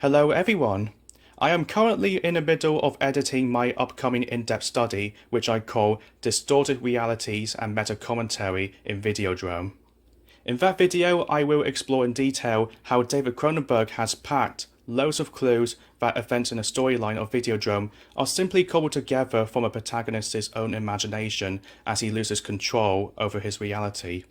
Hello everyone. I am currently in the middle of editing my upcoming in-depth study, which I call Distorted Realities and Meta-Commentary in Videodrome. In that video, I will explore in detail how David Cronenberg has packed loads of clues that events in the storyline of Videodrome are simply cobbled together from a protagonist's own imagination as he loses control over his reality.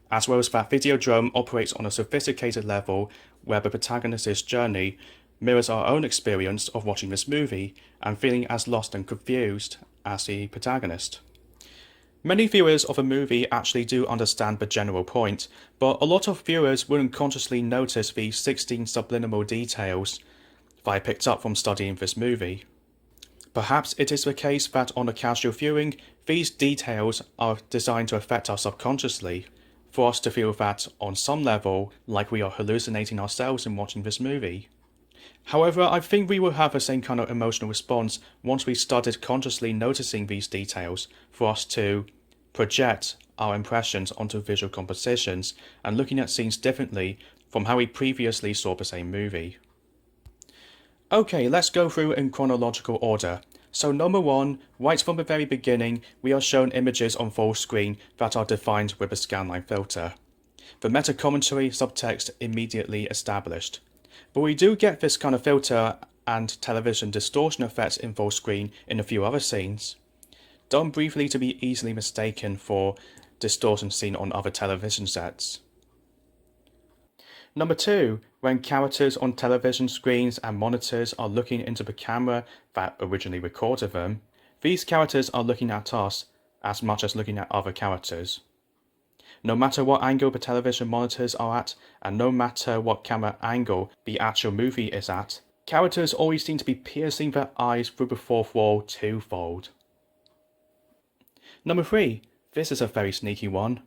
As well as that Videodrome operates on a sophisticated level where the protagonist's journey mirrors our own experience of watching this movie and feeling as lost and confused as the protagonist. Many viewers of a movie actually do understand the general point, but a lot of viewers wouldn't consciously notice the 16 subliminal details that I picked up from studying this movie. Perhaps it is the case that on a casual viewing, these details are designed to affect us subconsciously, for us to feel that, on some level, like we are hallucinating ourselves in watching this movie. However, I think we will have the same kind of emotional response once we started consciously noticing these details, for us to project our impressions onto visual compositions and looking at scenes differently from how we previously saw the same movie. Okay, let's go through in chronological order. So number 1, right from the very beginning, we are shown images on full screen that are defined with a scanline filter. The meta-commentary subtext immediately established. But we do get this kind of filter and television distortion effects in full screen in a few other scenes, done briefly to be easily mistaken for distortion seen on other television sets. Number 2, when characters on television screens and monitors are looking into the camera that originally recorded them, these characters are looking at us as much as looking at other characters. No matter what angle the television monitors are at, and no matter what camera angle the actual movie is at, characters always seem to be piercing their eyes through the fourth wall twofold. Number 3, this is a very sneaky one.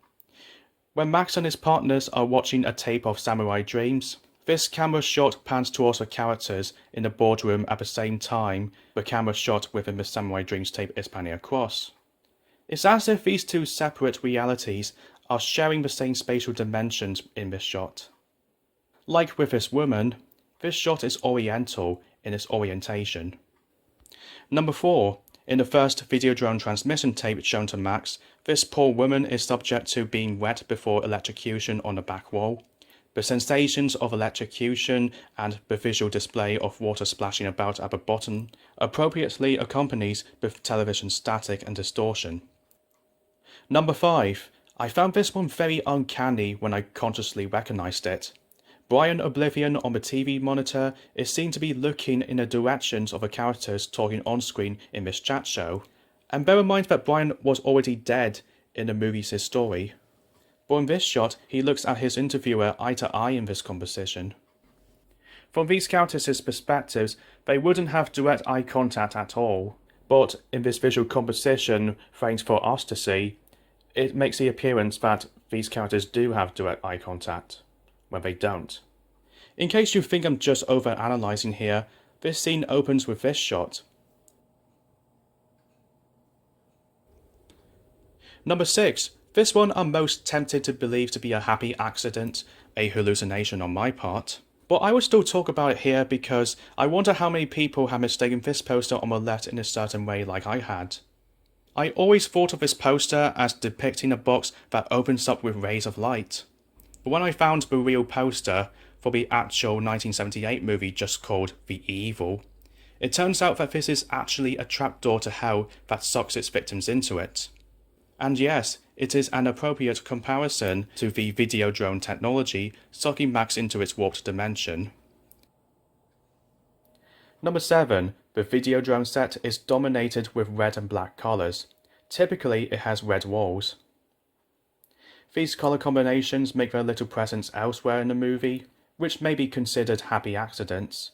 When Max and his partners are watching a tape of Samurai Dreams, this camera shot pans towards the characters in the boardroom at the same time the camera shot within the Samurai Dreams tape is panning across. It's as if these two separate realities are sharing the same spatial dimensions in this shot. Like with this woman, this shot is oriental in its orientation. Number 4, in the first Videodrome transmission tape shown to Max, this poor woman is subject to being wet before electrocution on the back wall. The sensations of electrocution and the visual display of water splashing about at the bottom appropriately accompanies the television static and distortion. Number 5, I found this one very uncanny when I consciously recognized it. Brian Oblivion on the TV monitor is seen to be looking in the directions of the characters talking on screen in this chat show. And bear in mind that Brian was already dead in the movie's story. But in this shot, he looks at his interviewer eye to eye in this conversation. From these characters' perspectives, they wouldn't have direct eye contact at all. But in this visual composition framed for us to see, it makes the appearance that these characters do have direct eye contact, when they don't. In case you think I'm just over-analysing here, this scene opens with this shot. Number 6, this one I'm most tempted to believe to be a happy accident, a hallucination on my part. But I will still talk about it here because I wonder how many people have mistaken this poster on the left in a certain way like I had. I always thought of this poster as depicting a box that opens up with rays of light. But when I found the real poster for the actual 1978 movie just called The Evil, it turns out that this is actually a trapdoor to hell that sucks its victims into it. And yes, it is an appropriate comparison to the Videodrome technology sucking Max into its warped dimension. Number 7, the Videodrome set is dominated with red and black colours. Typically, it has red walls. These colour combinations make their little presence elsewhere in the movie, which may be considered happy accidents.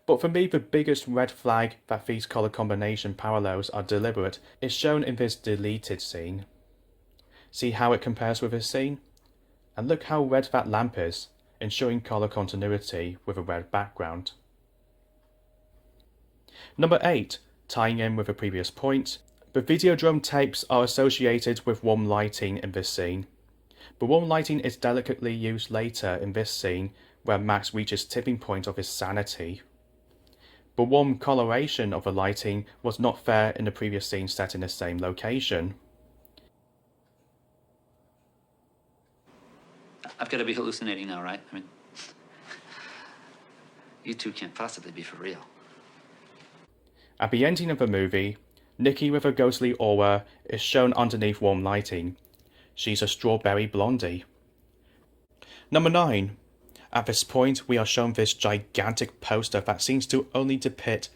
But for me, the biggest red flag that these colour combination parallels are deliberate is shown in this deleted scene. See how it compares with this scene? And look how red that lamp is, ensuring colour continuity with a red background. Number 8, tying in with the previous point, the Videodrome tapes are associated with warm lighting in this scene. But warm lighting is delicately used later in this scene where Max reaches tipping point of his sanity. But warm coloration of the lighting was not there in the previous scene set in the same location. I've got to be hallucinating now, right? I mean, you two can't possibly be for real. At the ending of the movie, Nikki with a ghostly aura is shown underneath warm lighting. She's a strawberry blondie. Number 9. At this point, we are shown this gigantic poster that seems to only depict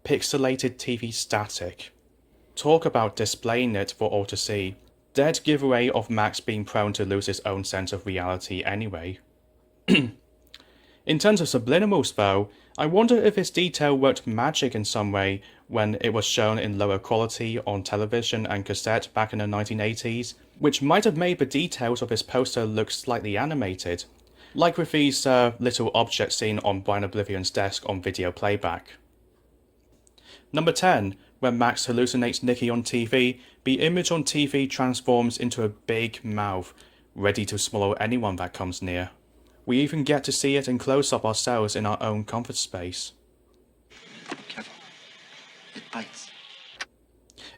pixelated TV static. Talk about displaying it for all to see. Dead giveaway of Max being prone to lose his own sense of reality anyway. In terms of subliminals though, I wonder if this detail worked magic in some way when it was shown in lower quality on television and cassette back in the 1980s, which might have made the details of this poster look slightly animated, like with these little objects seen on Brian Oblivion's desk on video playback. Number 10. When Max hallucinates Nikki on TV, the image on TV transforms into a big mouth, ready to swallow anyone that comes near. We even get to see it in close-up ourselves in our own comfort space. Careful. It bites.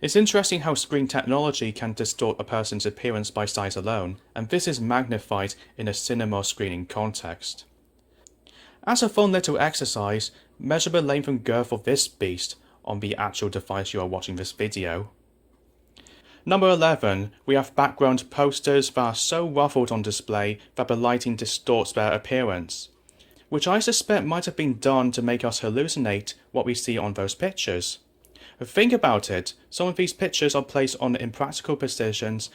It's interesting how screen technology can distort a person's appearance by size alone, and this is magnified in a cinema screening context. As a fun little exercise, measure the length and girth of this beast on the actual device you are watching this video. Number 11, we have background posters that are so ruffled on display that the lighting distorts their appearance, which I suspect might have been done to make us hallucinate what we see on those pictures. Think about it, some of these pictures are placed on impractical positions,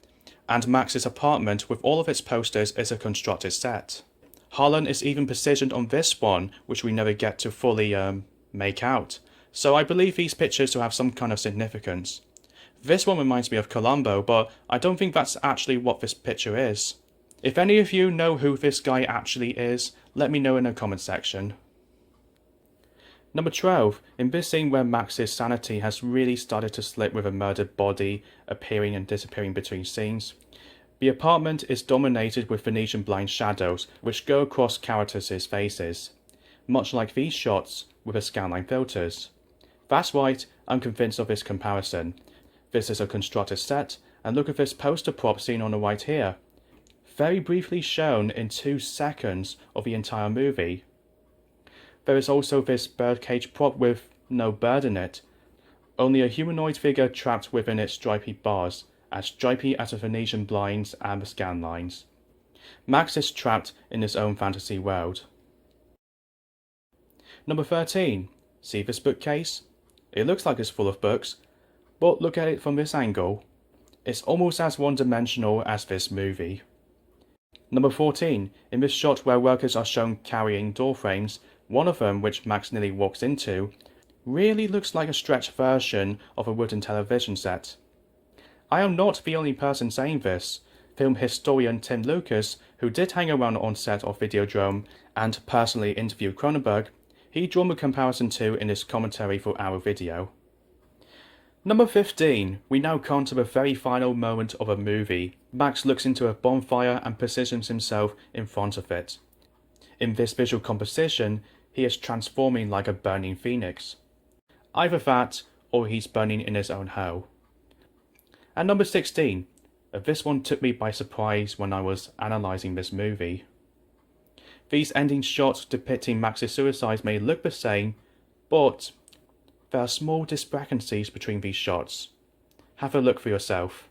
and Max's apartment with all of its posters is a constructed set. Harlan is even positioned on this one, which we never get to fully make out, so I believe these pictures to have some kind of significance. This one reminds me of Columbo, but I don't think that's actually what this picture is. If any of you know who this guy actually is, let me know in the comment section. Number 12, in this scene where Max's sanity has really started to slip with a murdered body appearing and disappearing between scenes, the apartment is dominated with Venetian blind shadows which go across characters' faces, much like these shots with the scanline filters. That's right, I'm convinced of this comparison. This is a constructed set, and look at this poster prop seen on the right here. Very briefly shown in 2 seconds of the entire movie. There is also this birdcage prop with no bird in it, only a humanoid figure trapped within its stripy bars, as stripy as the Venetian blinds and the scan lines. Max is trapped in his own fantasy world. Number 13. See this bookcase? It looks like it's full of books, but look at it from this angle. It's almost as one-dimensional as this movie. Number 14. In this shot where workers are shown carrying door frames, one of them, which Max nearly walks into, really looks like a stretched version of a wooden television set. I am not the only person saying this. Film historian Tim Lucas, who did hang around on set of Videodrome and personally interviewed Cronenberg, he drew the comparison too in his commentary for our video. Number 15, we now come to the very final moment of a movie. Max looks into a bonfire and positions himself in front of it. In this visual composition, he is transforming like a burning phoenix. Either that, or he's burning in his own hell. And number 16, this one took me by surprise when I was analysing this movie. These ending shots depicting Max's suicide may look the same, but there are small discrepancies between these shots. Have a look for yourself.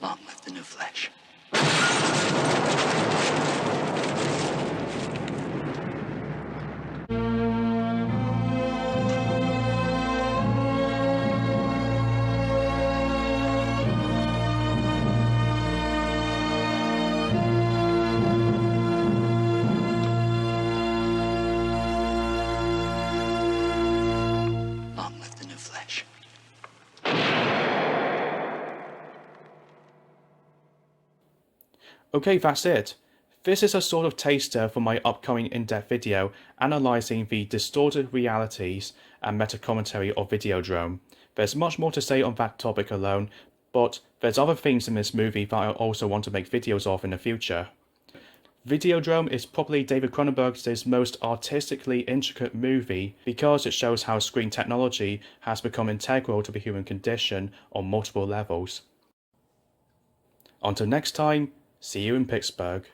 Long live the new flesh. Long live the new flesh. Okay, that's it. This is a sort of taster for my upcoming in-depth video analysing the distorted realities and meta-commentary of Videodrome. There's much more to say on that topic alone, but there's other things in this movie that I also want to make videos of in the future. Videodrome is probably David Cronenberg's most artistically intricate movie because it shows how screen technology has become integral to the human condition on multiple levels. Until next time, see you in Pittsburgh.